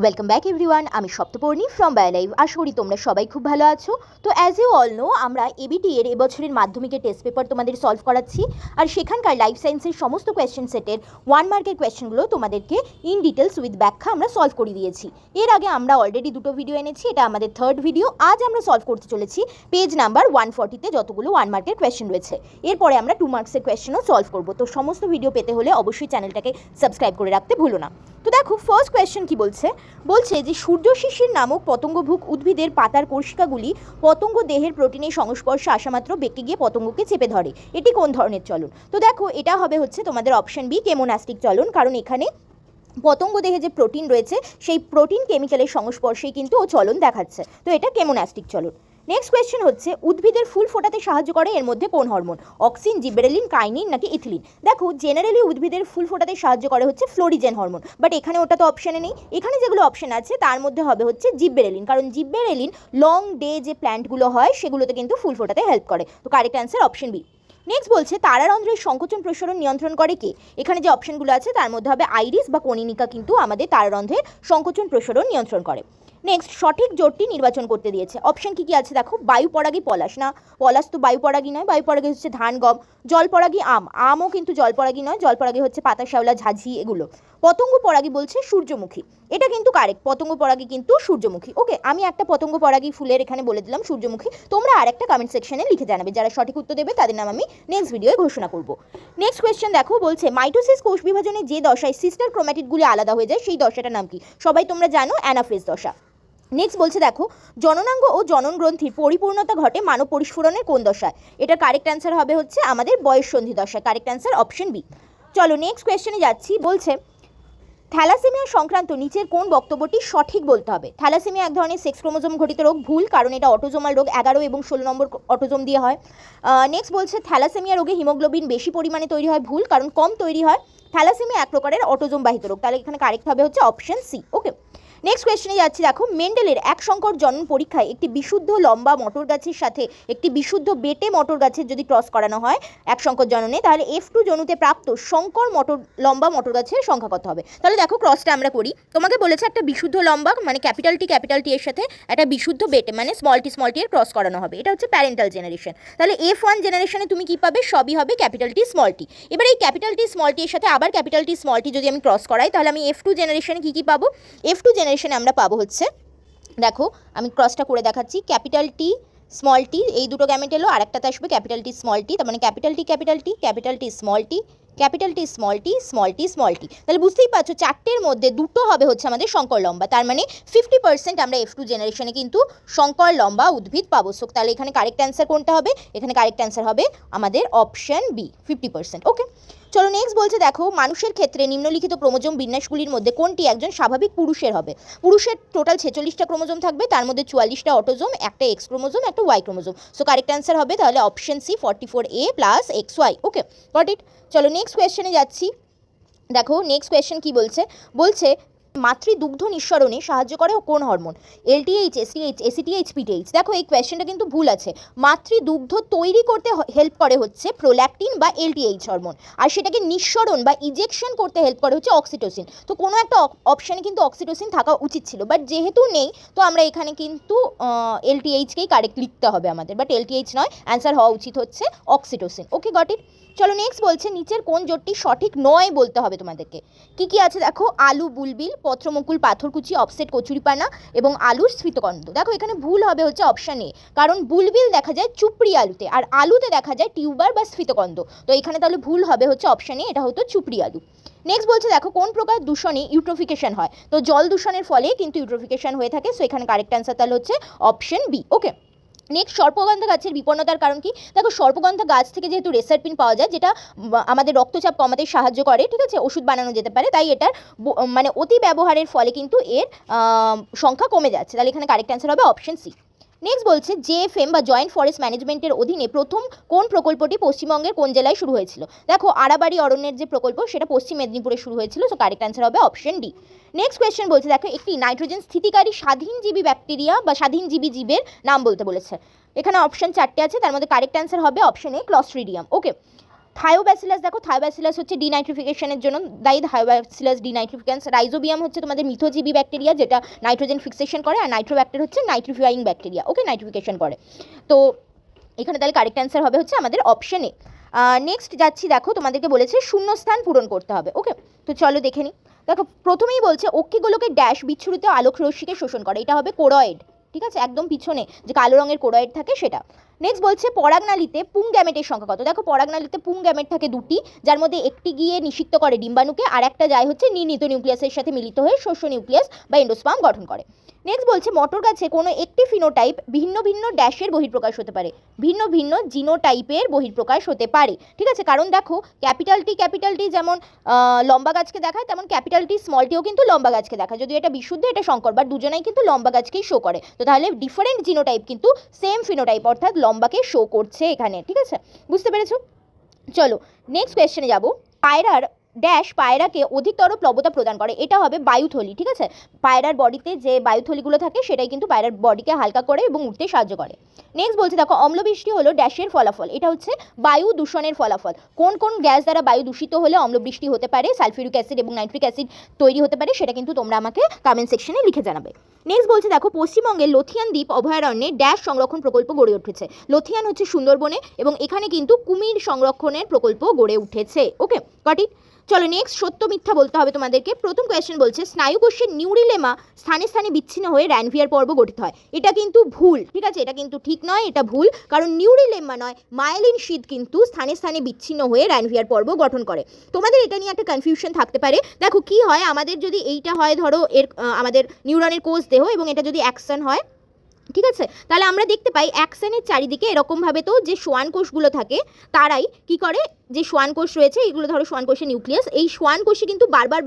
Welcome back everyone, আমি Saptaparni from বায়োলাইভ। আশা করি তোমরা সবাই খুব ভালো আছো। তো অ্যাজ ইউ অল নো, আমরা এবিটি এর এবছরের মাধ্যমিকের টেস্ট পেপার তোমাদের সলভ করাচ্ছি, আর সেখানকার লাইফ সায়েন্সের সমস্ত কোয়েশ্চেন সেটের 1 মার্কের কোয়েশ্চেনগুলো তোমাদেরকে ইন ডিটেলস উইথ ব্যাখ্যা আমরা সলভ করে দিয়েছি। এর আগে আমরা অলরেডি দুটো ভিডিও এনেছি, এটা আমাদের থার্ড ভিডিও। আজ আমরা সলভ করতে চলেছি পেজ নাম্বার 140-তে যতগুলো 1 মার্কের কোয়েশ্চেন রয়েছে। এরপরে আমরা 2 মার্কসের কোয়েশ্চেনও সলভ করবো। তো সমস্ত ভিডিও পেতে হলে অবশ্যই চ্যানেলটাকে সাবস্ক্রাইব করে রাখতে ভুলো না। তো দেখো, ফার্স্ট কোয়েশ্চেন কি বলছে যে সূর্য শিশির নামক পতঙ্গভুক উদ্ভিদের পাতার কোষিকাগুলি পতঙ্গ দেহের প্রোটিনের সংস্পর্শে আসা মাত্র বেঁকে গিয়ে পতঙ্গকে চেপে ধরে। এটি কোন ধরনের চলন? তো দেখো, এটা হবে হচ্ছে তোমাদের অপশন বি, কেমোনাস্টিক চলন। কারণ এখানে পতঙ্গ দেহে যে প্রোটিন রয়েছে সেই প্রোটিন কেমিক্যালের সংস্পর্শেই কিন্তু ও চলন দেখাচ্ছে। তো এটা কেমোনাস্টিক চলন। নেক্সট কোয়েশ্চেন হচ্ছে উদ্ভিদের ফুল ফোটাতে সাহায্য করে এর মধ্যে কোন হরমোন? অক্সিন, জিবেরেলিন, কাইনিন নাকি ইথিলিন? দেখো, জেনারেলি উদ্ভিদের ফুল ফোটাতে সাহায্য করে হচ্ছে ফ্লোরিজেন হরমোন, বাট এখানে ওটা তো অপশানে নেই। এখানে যেগুলো অপশন আছে তার মধ্যে হবে হচ্ছে জিবেরেলিন, কারণ জিবেরেলিন লং ডে যে প্ল্যান্টগুলো হয় সেগুলোতে কিন্তু ফুল ফোটাতে হেল্প করে। তো correct answer option B. Next বলছে তারারন্ধ্রের সংকোচন প্রসারণ নিয়ন্ত্রণ করে কে? এখানে যে অপশনগুলো আছে তার মধ্যে হবে আইরিস বা কনিনিকা, কিন্তু আমাদের তারারন্ধ্রের সংকোচন প্রসারণ নিয়ন্ত্রণ করে। নেক্সট, সঠিক জোটটি নির্বাচন করতে দিয়েছে। অপশন কি কি আছে দেখো, বায়ুপরাগী পলাশ, না পলাশ তো বায়ুপরাগী নয়, বায়ুপরাগী হচ্ছে ধান গম। জলপরাগী আম, আমও কিন্তু জলপরাগী নয়, জলপরাগী হচ্ছে পাতা শ্যাওলা, ঝাঝি এগুলো। পতঙ্গ পরাগী বলছে সূর্যমুখী, এটা কিন্তু কারেক্ট, পতঙ্গ পরাগী কিন্তু সূর্যমুখী। ওকে, আমি একটা পতঙ্গ পরাগী ফুলের এখানে বলে দিলাম সূর্যমুখী, তোমরা আর একটা কমেন্ট সেকশনে লিখে জানাবে, যারা সঠিক উত্তর দেবে তাদের নাম আমি নেক্সট ভিডিওয়ে ঘোষণা করব। নেক্সট কোয়েশ্চেন দেখো, বলছে মাইটোসিস কোষ বিভাজনে যে দশায় সিস্টার ক্রোম্যাটিডগুলি আলাদা হয়ে যায় সেই দশাটার নাম কি? সবাই তোমরা জানো, অ্যানাফেজ দশা। নেক্সট বলছে দেখো, জননাঙ্গ ও জনন গ্রন্থির পরিপূর্ণতা ঘটে মানব পরিস্ফুরণের কোন দশায়? এটার কারেক্ট অ্যান্সার হবে হচ্ছে আমাদের বয়ঃসন্ধি দশায়। Correct answer option B. চলো নেক্সট কোয়েশ্চেনে যাচ্ছি। বলছে থ্যালাসেমিয়া সংক্রান্ত নিচের কোন বক্তব্যটি সঠিক বলতে হবে? থ্যালাসেমিয়া এক ধরনের সেক্স ক্রোমোজোম ঘটিত রোগ, ভুল, কারণ এটা অটোজোমাল রোগ, 11 এবং 16 নম্বর অটোজোম দিয়ে হয়। নেক্সট বলছে থ্যালাসেমিয়া রোগে হিমোগ্লোবিন বেশি পরিমাণে তৈরি হয়, ভুল, কারণ কম তৈরি হয়। থ্যালাসেমিয়া এক প্রকারের অটোজোম বাহিত রোগ, তাহলে এখানে কারেক্ট হবে হচ্ছে অপশন সি। ওকে, নেক্সট কোয়েশ্চেনে যাচ্ছি। দেখো, মেন্ডেলের এক সংকর জনন পরীক্ষায় একটি বিশুদ্ধ লম্বা মটর গাছের সাথে একটি বিশুদ্ধ বেটে মটর গাছের যদি ক্রস করানো হয় এক সংকর জননে, তাহলে F2 জনুতে প্রাপ্ত সংকর লম্বা মটর গাছের সংখ্যা কত হবে? তাহলে দেখো, ক্রসটা আমরা করি। তোমাকে বলেছে একটা বিশুদ্ধ লম্বা মানে ক্যাপিটাল টি এর সাথে একটা বিশুদ্ধ বেটে মানে স্মল টি এর ক্রস করানো হবে, এটা হচ্ছে প্যারেন্টাল জেনারেশন। তাহলে F1 জেনারেশনে তুমি কি পাবে? সবই হবে ক্যাপিটাল টি স্মল টি। এবার এই ক্যাপিটাল টি স্মল টি এর সাথে আবার ক্যাপিটাল টি স্মল টি যদি আমি ক্রস করাই, তাহলে আমি F2 জেনারেশনে কি পাবো? F2 জেনারেশনে আমরা পাবো হচ্ছে, দেখো আমি ক্রসটা করে দেখাচ্ছি, ক্যাপিটাল টি স্মল টি, এই দুটো গ্যামেট এলো, আরেকটাতে আসবে ক্যাপিটাল টি স্মল টি, তার মানে capital T capital T, capital T small T, capital T small T, small T small T. তাহলে বুঝতেই পারছো চারটের মধ্যে দুটো হবে হচ্ছে আমাদের শঙ্কর লম্বা, তার মানে 50% আমরা F2 জেনারেশনে কিন্তু শঙ্কর লম্বা উদ্ভিদ পাবো। সো তাহলে এখানে কারেক্ট অ্যান্সার কোনটা হবে? এখানে কারেক্ট অ্যান্সার হবে আমাদের অপশন বি, 50%। ওকে, চলো নেক্সট বলছে দেখো, মানুষের ক্ষেত্রে নিম্নলিখিত ক্রোমোজোম বিন্যাসগুলির মধ্যে কোনটি একজন স্বাভাবিক পুরুষের হবে? পুরুষের টোটাল 46টা ক্রোমোজোম থাকবে, তার মধ্যে 44টা অটোজোম, একটা এক্স ক্রোমোজোম, একটা Y chromosome. So correct answer হবে তাহলে option C, 44A + XY। Okay, got it. চলো নেক্সট কোয়েশ্চেনে যাচ্ছি। দেখো নেক্সট কোয়েশ্চেন কি বলছে, মাতৃদুগ্ধ নিঃসরণে সাহায্য করে কোন hormone? LTH, STH, ACTH, PTH। দেখো এই কোয়েশ্চেনটা কিন্তু ভুল আছে। মাতৃদুগ্ধ তৈরি করতে হেল্প করে হচ্ছে প্রোল্যাকটিন বা LTH হরমোন, আর সেটাকে নিঃসরণ বা ইজেকশন করতে হেল্প করে হচ্ছে অক্সিটোসিন। তো কোনো একটা অপশানে কিন্তু অক্সিটোসিন থাকা উচিত ছিল, বাট যেহেতু নেই তো আমরা এখানে কিন্তু LTHকেই কারেক্ট লিখতে হবে আমাদের, বাট LTH নয়, অ্যান্সার হওয়া উচিত হচ্ছে অক্সিটোসিন। Okay, got it. চলো নেক্সট বলছে নিচের কোন জোটটি সঠিক নয় বলতে হবে তোমাদেরকে। কি কি আছে দেখো, আলু বুলবিল, পত্রমুকুল পাথরকুচি, অফসেট কচুরিপানা এবং আলুর স্ফীতকন্দ। দেখো এখানে ভুল হবে হচ্ছে অপশান এ, কারণ বুলবিল দেখা যায় চুপড়ি আলুতে, আর আলুতে দেখা যায় টিউবার বা স্ফীতকন্দ। তো এখানে তাহলে ভুল হবে হচ্ছে অপশান এ, এটা হতো চুপড়ি আলু। নেক্সট বলছে দেখো, কোন প্রকার দূষণে ইউট্রোফিকেশন হয়? তো জল দূষণের ফলে কিন্তু ইউট্রোফিকেশন হয়ে থাকে। সো এখানে কারেক্ট অ্যান্সার তাহলে হচ্ছে অপশন বি। ওকে, নেক্সট, সর্পগন্ধা গাছের বিপন্নতার কারণ কি? দেখো সর্পগন্ধা গাছ থেকে যেহেতু রেসারপিন পাওয়া যায়, যেটা আমাদের রক্তচাপ কমাতে সাহায্য করে, ঠিক আছে, ওষুধ বানানো যেতে পারে, তাই এটার মানে অতি ব্যবহারের ফলে কিন্তু এর সংখ্যা কমে যাচ্ছে। তাহলে এখানে কারেক্ট অ্যান্সার হবে অপশন সি। নেক্সট বলছে JFM বা জয়েন্ট ফরেস্ট ম্যানেজমেন্টের অধীনে প্রথম কোন প্রকল্পটি পশ্চিমবঙ্গের কোন জেলায় শুরু হয়েছিল? দেখো আড়াবাড়ি অরণ্যের যে প্রকল্প সেটা পশ্চিম মেদিনীপুরে শুরু হয়েছিল। সো কারেক্ট অ্যান্সার হবে অপশন ডি। নেক্সট কোয়েশ্চেন বলছে দেখো, একটি নাইট্রোজেন স্থিতিকারী স্বাধীনজীবী ব্যাকটেরিয়া বা স্বাধীনজীবী জীবের নাম বলতে বলেছে। এখানে অপশন 4টে আছে, তার মধ্যে কারেক্ট অ্যান্সার হবে option A, Clostridium. Okay, Thiobacillus, দেখো থায়োব্যাসিলাস হচ্ছে ডিনাইট্রিফিকেশনের জন্য দায়ী, থায়োব্যাসিলাস ডিনাইট্রিফিকেন্স। রাইজোবিয়াম হচ্ছে তোমাদের মিথোজীবী ব্যাকটেরিয়া, যেটা নাইট্রোজেন ফিক্সেশন করে, আর নাইট্রোব্যাক্টের হচ্ছে নাইট্রিফাইং ব্যাকটেরিয়া, ওকে, নাইট্রিফিকেশন করে। তো এখানে তাহলে কারেক্ট অ্যান্সার হবে হচ্ছে আমাদের অপশন এ। নেক্সট যাচ্ছি, দেখো তোমাদেরকে বলেছে শূন্যস্থান পূরণ করতে হবে, ওকে। তো চলো দেখে নিই। দেখো প্রথমেই বলছে অক্ষিগোলকের ড্যাশ বিচ্ছুরিত আলোক রশ্মিকে শোষণ করে, এটা হবে কোরয়েড, ঠিক আছে, একদম পিছনে যে কালো রঙের কোরয়েড থাকে সেটা। নেক্সট বলছে পরাগনালীতে পুং গ্যামেটের সংখ্যা কত। দেখো পরাগনালীতে পুং গ্যামেট থাকে দুটি, যার মধ্যে একটি গিয়ে নিষিক্ত করে ডিম্বাণুকে, আর একটা যায় হচ্ছে নির্ণীত নিউক্লিয়াসের সাথে মিলিত হয়ে শস্য নিউক্লিয়াস বা এন্ডোস্পার্ম গঠন করে। নেক্সট বলছে মটর গাছে কোনো একটি ফিনোটাইপ ভিন্ন ভিন্ন ড্যাশের বহিঃপ্রকাশ হতে পারে, ভিন্ন ভিন্ন জিনোটাইপের বহিঃপ্রকাশ হতে পারে, ঠিক আছে। কারণ দেখো ক্যাপিটাল টি যেমন লম্বা গাছকে দেখায়, তেমন ক্যাপিটাল টি স্মল টিও কিন্তু লম্বা গাছকে দেখায়, যদিও এটা বিশুদ্ধ এটা সংকর, বাট দুজনেই কিন্তু লম্বা গাছকেই শো করে। তো তাহলে ডিফারেন্ট জিনোটাইপ কিন্তু সেম ফিনোটাইপ অর্থাৎ লম্বাকে শো করছে এখানে, ঠিক আছে, বুঝতে পেরেছো। চলো নেক্সট কোয়েশ্চেনে যাব। পায়রার ড্যাশ পায়রাকে অধিকতর প্লবতা প্রদান করে, এটা হবে বায়ুথলি, ঠিক আছে। পায়রার বডিতে যে বায়ুথলিগুলো থাকে সেটাই কিন্তু পায়রার বডিকে হালকা করে এবং উঠতে সাহায্য করে। নেক্সট বলছে দেখো অম্লবৃষ্টি হলো ড্যাশের ফলাফল, এটা হচ্ছে বায়ু দূষণের ফলাফল। কোন কোন গ্যাস দ্বারা বায়ু দূষিত হলে অম্লবৃষ্টি হতে পারে, সালফিউরিক অ্যাসিড এবং নাইট্রিক অ্যাসিড তৈরি হতে পারে, সেটা কিন্তু তোমরা আমাকে কমেন্ট সেকশনে লিখে জানাবে। নেক্সট বলছে দেখো পশ্চিমবঙ্গের লথিয়ান দ্বীপ অভয়ারণ্যে ড্যাশ সংরক্ষণ প্রকল্প গড়ে উঠেছে। লথিয়ান হচ্ছে সুন্দরবনে এবং এখানে কিন্তু কুমির সংরক্ষণের প্রকল্প গড়ে উঠেছে, ওকে, গট ইট। চলো নেক্সট সত্য মিথ্যা বলতে হবে তোমাদেরকে। প্রথম কোয়েশ্চেন বলছে স্নায়ুকোষের নিউরিলেমা স্থানে স্থানে বিচ্ছিন্ন হয়ে র্যানভিয়ার পর্ব গঠিত হয়, এটা কিন্তু ভুল, ঠিক আছে, এটা কিন্তু ঠিক নয়, এটা ভুল। কারণ নিউরিলেমা নয়, মায়েলিন শীথ কিন্তু স্থানে স্থানে বিচ্ছিন্ন হয়ে র্যানভিয়ার পর্ব গঠন করে। তোমাদের এটা নিয়ে একটা কনফিউশন থাকতে পারে। দেখো কি হয়, আমাদের যদি এইটা হয় ধরো এর আমাদের নিউরনের কোষ দেহ এবং এটা যদি অ্যাকশন হয়, ঠিক আছে, তাহলে আমরা দেখতে পাই অ্যাকশনের চারিদিকে এরকমভাবে তো যে সোয়ান কোষগুলো থাকে তারাই কি করে, যে সোয়ান কোষ রয়েছে এগুলো ধরো সোয়ান কোষের নিউক্লিয়াস, এই সোয়ান কোষে কিন্তু বারবার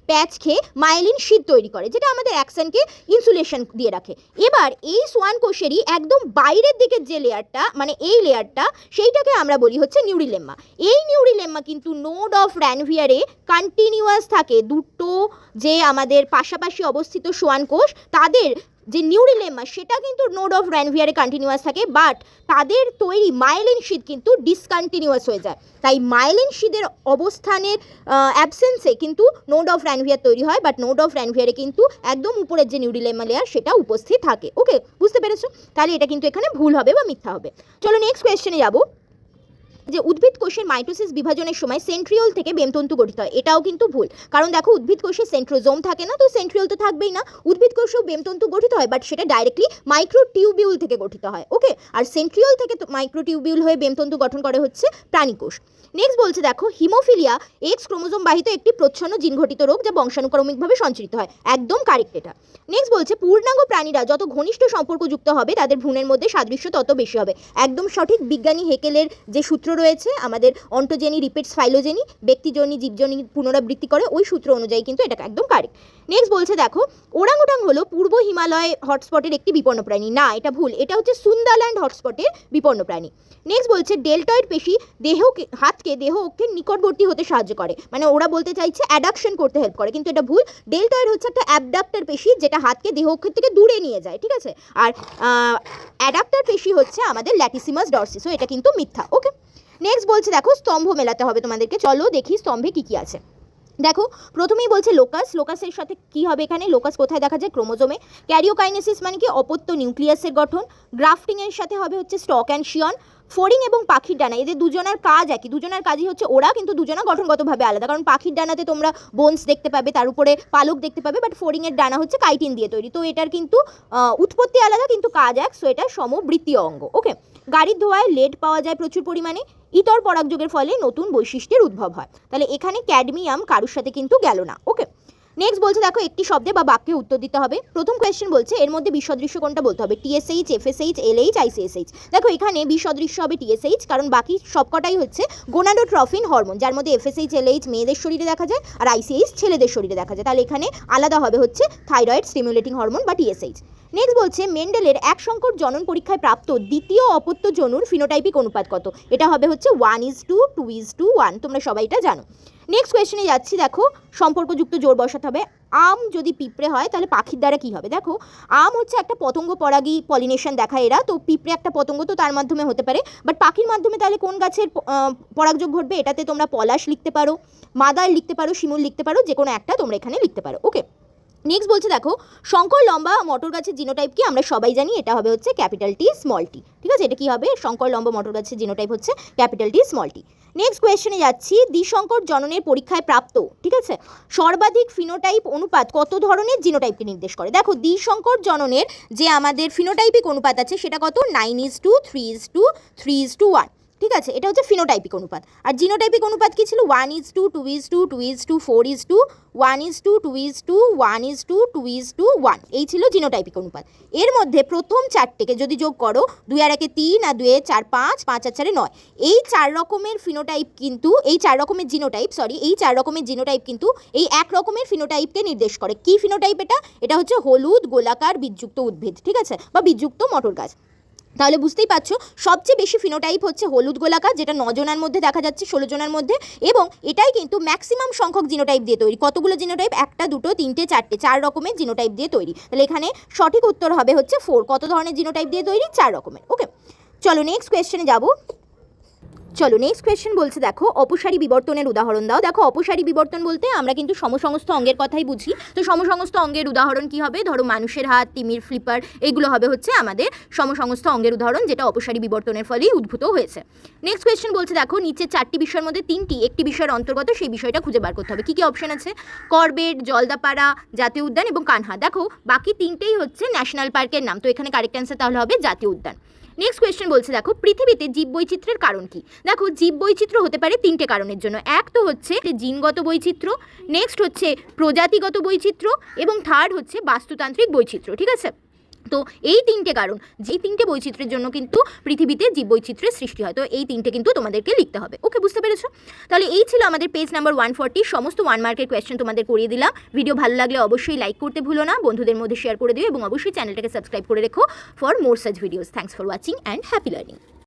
প্যাচ খেয়ে মাইলিন শীট তৈরি করে, যেটা আমাদের অ্যাকশনকে ইনসুলেশন দিয়ে রাখে। এবার এই সোয়ান কোষেরই একদম বাইরের দিকের যে লেয়ারটা, মানে এই লেয়ারটা, সেইটাকে আমরা বলি হচ্ছে নিউরিলেম্মা। এই নিউরিলেম্মা কিন্তু নোড অফ র্যানভিয়ারে কন্টিনিউয়াস থাকে, দুটো যে আমাদের পাশাপাশি অবস্থিত সোয়ান কোষ তাদের যে নিউরিলেম্মা সেটা কিন্তু নোড অফ র্যানভিয়ারে কন্টিনিউয়াস থাকে, বাট তাদের তৈরি মাইলিন শীথ কিন্তু ডিসকন্টিনিউয়াস হয়ে যায়। তাই মাইলিন শীথের অবস্থানের অ্যাবসেন্সে কিন্তু নোড অফ র্যানভিয়ার তৈরি হয়, বাট নোড অফ র্যানভিয়ারে কিন্তু একদম উপরের যে নিউরিলেম্মা লেয়ার সেটা উপস্থিত থাকে, ওকে, বুঝতে পেরেছো। তাহলে এটা কিন্তু এখানে ভুল হবে বা মিথ্যা হবে। চলো নেক্সট কোয়েশ্চেনে যাবো। যে উদ্ভিদ কোষের মাইটোসিস বিভাজনের সময় সেন্ট্রিওল থেকে বেমতন্তু গঠিত হয়, এটাও কিন্তু ভুল। কারণ দেখো উদ্ভিদ কোষে সেন্ট্রোজোম থাকে না, তো সেন্ট্রিওল তো থাকবেই না। উদ্ভিদ কোষেও বেমতন্তু গঠিত হয়, বাট সেটা ডাইরেক্টলি মাইক্রোটিউবিউল থেকে গঠিত হয়, ওকে। আর সেন্ট্রিওল থেকে মাইক্রোটিউবিউল হয়ে বেমতন্তু গঠন করে হচ্ছে প্রাণীকোষ। নেক্সট বলছে দেখো হিমোফিলিয়া এক্স ক্রোমোজোম বাহিত একটি প্রচ্ছন্ন জিনঘটিত রোগ যা বংশানুক্রমিকভাবে সঞ্চারিত হয়, একদম কারেক্ট এটা। নেক্সট বলছে পূর্ণাঙ্গ প্রাণীরা যত ঘনিষ্ঠ সম্পর্কযুক্ত হবে তাদের ভ্রূণের মধ্যে সাদৃশ্য তত বেশি হবে, একদম সঠিক। বিজ্ঞানী হেকেলের যে সূত্র রয়েছে আমাদের অন্টোজেনি রিপিটস ফাইলোজেনি, ব্যক্তিজনী জীবজনী পুনরাবৃত্তি করে, ওই সূত্র অনুযায়ী কিন্তু এটা একদম কারেক্ট। নেক্সট বলছে দেখো ওরাংউটাং হলো পূর্ব হিমালয় হটস্পটের একটি বিপন্ন প্রাণী, না এটা ভুল, এটা হচ্ছে সুন্দারল্যান্ড হটস্পটের বিপন্ন প্রাণী। নেক্সট বলছে ডেল্টয়েড পেশি হাতকে দেহ অক্ষের নিকটবর্তী হতে সাহায্য করে, মানে ওরা বলতে চাইছে অ্যাডাকশন করতে হেল্প করে, কিন্তু এটা ভুল। ডেল্টয়েড হচ্ছে একটা অ্যাবডাক্টর পেশি যেটা হাতকে দেহ অক্ষের থেকে দূরে নিয়ে যায়, ঠিক আছে, আর অ্যাডাক্টর পেশি হচ্ছে আমাদের ল্যাটিসিমাস ডরসিস, ও এটা কিন্তু মিথ্যা, ওকে। নেক্সট বলছে দেখো স্তম্ভ মেলাতে হবে তোমাদেরকে, চলো দেখি স্তম্ভে কি কি আছে। দেখো প্রথমেই বলছে লোকাস, লোকাসের সাথে কি হবে এখানে, লোকাস কোথায় দেখা যায়, ক্রোমোজোমে। ক্যারিওকাইনেসিস মানে কি অপত্য নিউক্লিয়াসের গঠন। গ্রাফটিংয়ের সাথে হবে হচ্ছে স্টক অ্যান্ড শিয়ন। ফড়িং এবং পাখির ডানা, এদের দুজনের কাজ একই, দুজনের কাজই হচ্ছে ওরা, কিন্তু দুজনা গঠনগতভাবে আলাদা। কারণ পাখির ডানাতে তোমরা বোনস দেখতে পাবে, তার উপরে পালক দেখতে পাবে, বাট ফড়িংয়ের ডানা হচ্ছে কাইটিন দিয়ে তৈরি, তো এটার কিন্তু উৎপত্তি আলাদা কিন্তু কাজ এক, সো এটা সমবৃত্তীয় অঙ্গ, ওকে। গাড়ির ধোঁয়ায় লেড পাওয়া যায় প্রচুর পরিমাণে। ইতর পরাগযোগের ফলে নতুন বৈশিষ্ট্যের উদ্ভব হয়, তাহলে এখানে ক্যাডমিয়াম কারুর সাথে কিন্তু গেল না, ওকে। নেক্সট বলছে দেখো একটি শব্দে বা বাক্যে উত্তর দিতে হবে। প্রথম কোয়েশ্চেন বলছে এর মধ্যে বিসদৃশ্য কোনটা বলতে হবে, টিএসএইচ, এফএসএইচ, এলএইচ, আইসিএসএইচ। দেখো এখানে বিসদৃশ্য হবে টিএসএইচ, কারণ বাকি সবকটাই হচ্ছে গোনাডোট্রফিন হরমোন, যার মধ্যে এফএসএইচ, এলএইচ মেয়েদের শরীরে দেখা যায় আর আইসিএইচ ছেলেদের শরীরে দেখা যায়, তাহলে এখানে আলাদা হবে হচ্ছে থাইরয়েড স্টিমুলেটিং হরমোন বা টিএসএইচ। নেক্সট বলছে মেন্ডেলের এক সংকর জনন পরীক্ষায় প্রাপ্ত দ্বিতীয় অপত্য জনুর ফিনোটাইপিক অনুপাত কত? এটা হবে হচ্ছে 1:2:1, তোমরা সবাই এটা জানো। নেক্সট কোয়েশ্চেনে যাচ্ছি, দেখো সম্পর্কযুক্ত জোর বসাতে হবে। আম যদি পিঁপড়ে হয় তাহলে পাখির দ্বারা কি হবে? দেখো আম হচ্ছে একটা পতঙ্গ পরাগী পলিনেশন দেখায় এরা, তো পিঁপড়ে একটা পতঙ্গ, তো তার মাধ্যমে হতে পারে, বাট পাখির মাধ্যমে তাহলে কোন গাছের পরাগযোগ ঘটবে? এটাতে তোমরা পলাশ লিখতে পারো, মাদার লিখতে পারো, শিমুল লিখতে পারো, যে কোনো একটা তোমরা এখানে লিখতে পারো। ওকে, নেক্সট বলছে দেখো শঙ্কর লম্বা মটর গাছের জিনোটাইপ কি? আমরা সবাই জানি এটা হবে হচ্ছে ক্যাপিটাল টি স্মল টি। ঠিক আছে, এটা কি হবে? শঙ্কর লম্বা মটর গাছের জিনোটাইপ হচ্ছে ক্যাপিটাল টি স্মল টি। নেক্সট কোয়েশ্চেনে যাচ্ছি, দ্বিসংকর জননের পরীক্ষায় প্রাপ্ত, ঠিক আছে, সর্বাধিক ফিনোটাইপ অনুপাত কত ধরনের জিনোটাইপকে নির্দেশ করে? দেখো দ্বিসংকর জননের যে আমাদের ফিনোটাইপিক অনুপাত আছে সেটা কত? 9:3:3:1। ঠিক আছে, এটা হচ্ছে ফিনোটাইপিক অনুপাত। আর জিনোটাইপিক অনুপাত কি ছিল? 1:2:2:4:1:1:2:1 এই ছিল জিনোটাইপিক অনুপাত। এর মধ্যে প্রথম চারটেকে যদি যোগ করো, 2 আর 1 3, আর 2 4 5, 5 আর 4 9, এই 4 রকমের ফিনোটাইপ কিন্তু, এই 4 রকমের জিনোটাইপ, এই 4 রকমের জিনোটাইপ কিন্তু এই এক রকমের ফিনোটাইপকে নির্দেশ করে। কি ফিনোটাইপ এটা? এটা হচ্ছে হলুদ গোলাকার বীজযুক্ত উদ্ভিদ, ঠিক আছে, বা বীজযুক্ত মটর গাছ। তাহলে বুঝতেই পারছো সবচেয়ে বেশি ফিনোটাইপ হচ্ছে হলুদ গোলাকার, যেটা 9 জনের মধ্যে দেখা যাচ্ছে, 16 জনের মধ্যে, এবং এটাই কিন্তু ম্যাক্সিমাম সংখ্যক জিনোটাইপ দিয়ে তৈরি। কতগুলো জিনোটাইপ? 1 2 3 4, 4 রকমের জিনোটাইপ দিয়ে তৈরি। তাহলে এখানে সঠিক উত্তর হবে হচ্ছে 4। কত ধরনের জিনোটাইপ দিয়ে তৈরি? 4 রকমের। ওকে, চলো নেক্সট কোয়েশ্চেনে যাবো। চলো নেক্সট কোয়েশ্চেন বলছে দেখো অপসারী বিবর্তনের উদাহরণ দাও। দেখো অপসারী বিবর্তন বলতে আমরা কিন্তু সমসমস্ত অঙ্গের কথাই বুঝি। তো সমসমস্ত অঙ্গের উদাহরণ কি হবে? ধরো মানুষের হাত, তিমির ফ্লিপার, এগুলো হবে হচ্ছে আমাদের সমসমস্ত অঙ্গের উদাহরণ, যেটা অপসারী বিবর্তনের ফলেই উদ্ভূত হয়েছে। নেক্সট কোয়েশ্চেন বলছে দেখো নিচের 4টি বিষয়ের মধ্যে 3টি একটি বিষয়ের অন্তর্গত, সেই বিষয়টা খুঁজে বার করতে হবে। কি কি অপশন আছে? করবেট, জলদাপাড়া, জাতীয় উদ্যান এবং কানহা। দেখো বাকি 3টেই হচ্ছে ন্যাশনাল পার্কের নাম, তো এখানে কারেক্ট অ্যান্সার তাহলে হবে জাতীয় উদ্যান। নেক্সট কোয়েশ্চেন বলছে দেখো পৃথিবীতে জীববৈচিত্র্যের কারণ কি? দেখো জীববৈচিত্র্য হতে পারে 3টে কারণের জন্য। এক তো হচ্ছে জিনগত বৈচিত্র্য, নেক্সট হচ্ছে প্রজাতিগত বৈচিত্র্য, এবং থার্ড হচ্ছে বাস্তুতান্ত্রিক বৈচিত্র্য। ঠিক আছে, তো এই 3টে কারণ, যেই 3টে বৈচিত্র্যের জন্য কিন্তু পৃথিবীতে জীববৈচিত্র্যের সৃষ্টি হয়, তো এই 3টে কিন্তু তোমাদেরকে লিখতে হবে। ওকে, বুঝতে পেরেছো? তাহলে এই ছিল আমাদের পেজ নাম্বার 140, সমস্ত 1 মার্কের কোয়েশ্চেন তোমাদের করিয়ে দিলাম। ভিডিও ভালো লাগলে অবশ্যই লাইক করতে ভুলো না, বন্ধুদের মধ্যে শেয়ার করে দিও, এবং অবশ্যই চ্যানেলটাকে সাবস্ক্রাইব করে রেখো for more such videos. Thanks for watching and happy learning.